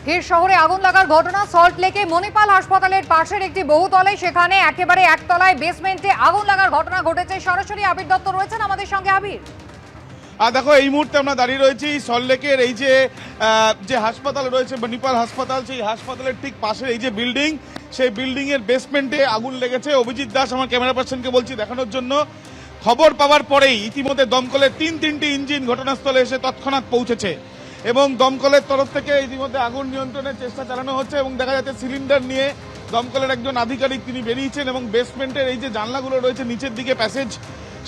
ফের শহরে আগুন লাগার ঘটনা সল্ট লেকে মণিপাল হাসপাতালের পাশের একটি বহুতলায়, সেখানে একেবারে একতলায় বেসমেন্টে আগুন লাগার ঘটনা ঘটেছে। সরাসরি আবির দত্ত রয়েছেন আমাদের সঙ্গে। আবির, দেখো এই মুহূর্তে আমরা দাঁড়িয়ে রয়েছি সল্টলেকের এই যে হাসপাতাল রয়েছে মণিপাল হাসপাতাল, সেই হাসপাতালের ঠিক পাশের এই যে বিল্ডিং, সেই বিল্ডিং এর বেসমেন্টে আগুন লেগেছে। অভিজিৎ দাস আমার ক্যামেরা পার্সনকে বলছি দেখানোর জন্য। খবর পাওয়ার পরেই ইতিমধ্যে দমকলের তিনটি ইঞ্জিন ঘটনাস্থলে এসে তৎক্ষণাৎ পৌঁছেছে এবং দমকলের তরফ থেকে ইতিমধ্যে আগুন নিয়ন্ত্রণের চেষ্টা চালানো হচ্ছে এবং দেখা যাচ্ছে সিলিন্ডার নিয়ে দমকলের একজন আধিকারিক তিনি বেরিয়েছেন এবং বেসমেন্টের এই যে জানলাগুলো রয়েছে নিচের দিকে প্যাসেজ,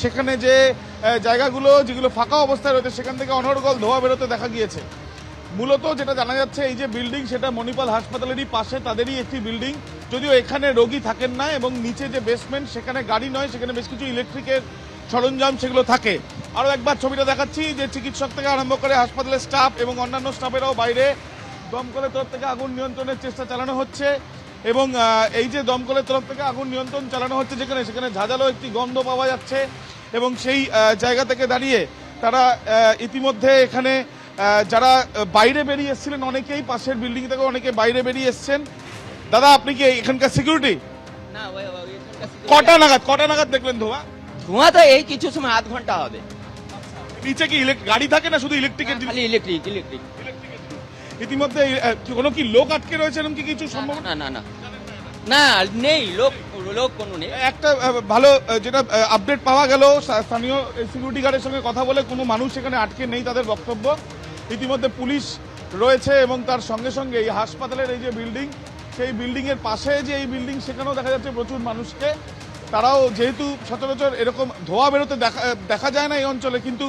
সেখানে যে জায়গাগুলো যেগুলো ফাঁকা অবস্থায় রয়েছে সেখান থেকে অনর্গল ধোঁয়া বেরোতে দেখা গিয়েছে। মূলত যেটা জানা যাচ্ছে এই যে বিল্ডিং সেটা মণিপাল হাসপাতালেরই পাশে তাদেরই একটি বিল্ডিং, যদিও এখানে রোগী থাকেন না এবং নিচে যে বেসমেন্ট সেখানে গাড়ি নয়, সেখানে বেশ কিছু ইলেকট্রিকের সরঞ্জাম সেগুলো থাকে। আরও একবার ছবিটা দেখাচ্ছি যে চিকিৎসক থেকে আরম্ভ করে হাসপাতালের স্টাফ এবং অন্যান্য স্টাফেরাও বাইরে দমকলের তরফ থেকে আগুন নিয়ন্ত্রণের চেষ্টা চালানো হচ্ছে এবং এই যে দমকলের তরফ থেকে আগুন নিয়ন্ত্রণ চালানো হচ্ছে সেখানে ঝাঁঝালো একটি গন্ধ পাওয়া যাচ্ছে এবং সেই জায়গা থেকে দাঁড়িয়ে তারা ইতিমধ্যে এখানে যারা বাইরে বেরিয়ে এসেছিলেন অনেকেই পাশের বিল্ডিং থেকে অনেকে বাইরে বেরিয়ে এসছেন। দাদা, আপনি কি এখানকার সিকিউরিটি? না, কটা নাগাদ দেখলেন ধোঁয়া? ধোঁয়া তো এই কিছু সময় আধ ঘন্টা হবে। নিচে কি গাড়ি থাকে না শুধু ইলেকট্রিকের? খালি ইলেকট্রিক। ইতিমধ্যে কোনো কি লোক আটকে রয়েছে এরকম কি কিছু সম্ভব? না না না না, নেই লোক কোনো নেই। একটা ভালো যেটা আপডেট পাওয়া গেল স্থানীয় সিকিউরিটি গার্ডের সঙ্গে কথা বলে, কোনো মানুষ এখানে আটকে নেই তাদের বক্তব্য। ইতিমধ্যে পুলিশ রয়েছে এবং তার সঙ্গে সঙ্গে এই হাসপাতালের এই যে বিল্ডিং, সেই বিল্ডিং এর পাশে যে এই বিল্ডিং সেখানেও দেখা যাচ্ছে প্রচুর মানুষকে। তারাও যেহেতু সচরাচর এরকম ধোঁয়া বেরোতে দেখা যায় না এই অঞ্চলে, কিন্তু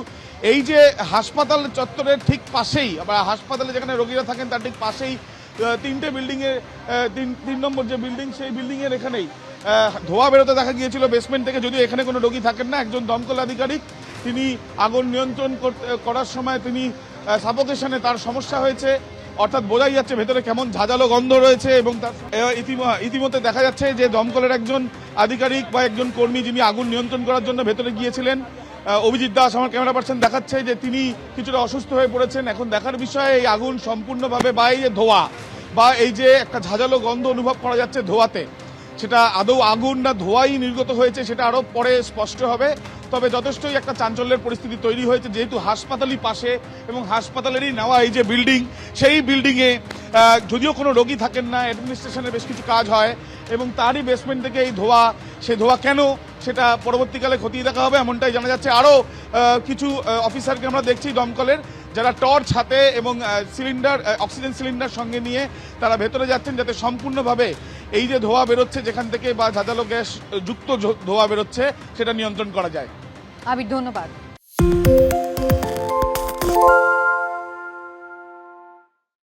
এই যে হাসপাতাল চত্বরের ঠিক পাশেই বা হাসপাতালে যেখানে রোগীরা থাকেন তার ঠিক পাশেই তিনটে বিল্ডিং এর তিন নম্বর যে বিল্ডিং, সেই বিল্ডিং এর এখানেই ধোঁয়া বেরোতে দেখা গিয়েছিল বেসমেন্ট থেকে। যদিও এখানে কোনো রোগী থাকেন না, একজন দমকল আধিকারিক তিনি আগুন নিয়ন্ত্রণ করার সময় তিনি সাফোকেশনে তার সমস্যা হয়েছে, অর্থাৎ বোঝাই যাচ্ছে ভেতরে কেমন ঝাঁঝালো গন্ধ রয়েছে এবং তার ইতিমধ্যে দেখা যাচ্ছে যে দমকলের একজন আধিকারিক বা একজন কর্মী যিনি আগুন নিয়ন্ত্রণ করার জন্য ভেতরে গিয়েছিলেন, অভিজিৎ দাস আমার ক্যামেরা পার্সন দেখাচ্ছে যে তিনি কিছুটা অসুস্থ হয়ে পড়েছেন। এখন দেখার বিষয়ে এই আগুন সম্পূর্ণভাবে বা এই যে ধোঁয়া বা এই যে একটা ঝাঁঝালো গন্ধ অনুভব করা যাচ্ছে ধোঁয়াতে, সেটা আদৌ আগুন না ধোঁয়াই নির্গত হয়েছে সেটা আরও পরে স্পষ্ট হবে। তবে যথেষ্টই একটা চাঞ্চল্যের পরিস্থিতি তৈরি হয়েছে, যেহেতু হাসপাতালই পাশে এবং হাসপাতালেরই নেওয়া এই যে বিল্ডিং, সেই বিল্ডিংয়ে যদিও কোনো রোগী থাকেন না, অ্যাডমিনিস্ট্রেশনের বেশ কিছু কাজ হয় এবং তারই বেসমেন্ট থেকে এই ধোঁয়া, সেই ধোঁয়া কেন সেটা পরবর্তীকালে খতিয়ে দেখা হবে এমনটাই জানা যাচ্ছে। আরও কিছু অফিসারকে আমরা দেখছি দমকলের, যারা টর্চ হাতে এবং সিলিন্ডার অক্সিজেন সিলিন্ডার সঙ্গে নিয়ে তারা ভেতরে যাচ্ছেন যাতে সম্পূর্ণভাবে এই যে ধোঁয়া বেরোচ্ছে যেখান থেকে বা ঝাঁঝালো গ্যাস যুক্ত ধোঁয়া বেরোচ্ছে সেটা নিয়ন্ত্রণ করা যায়। আবির, ধন্যবাদ।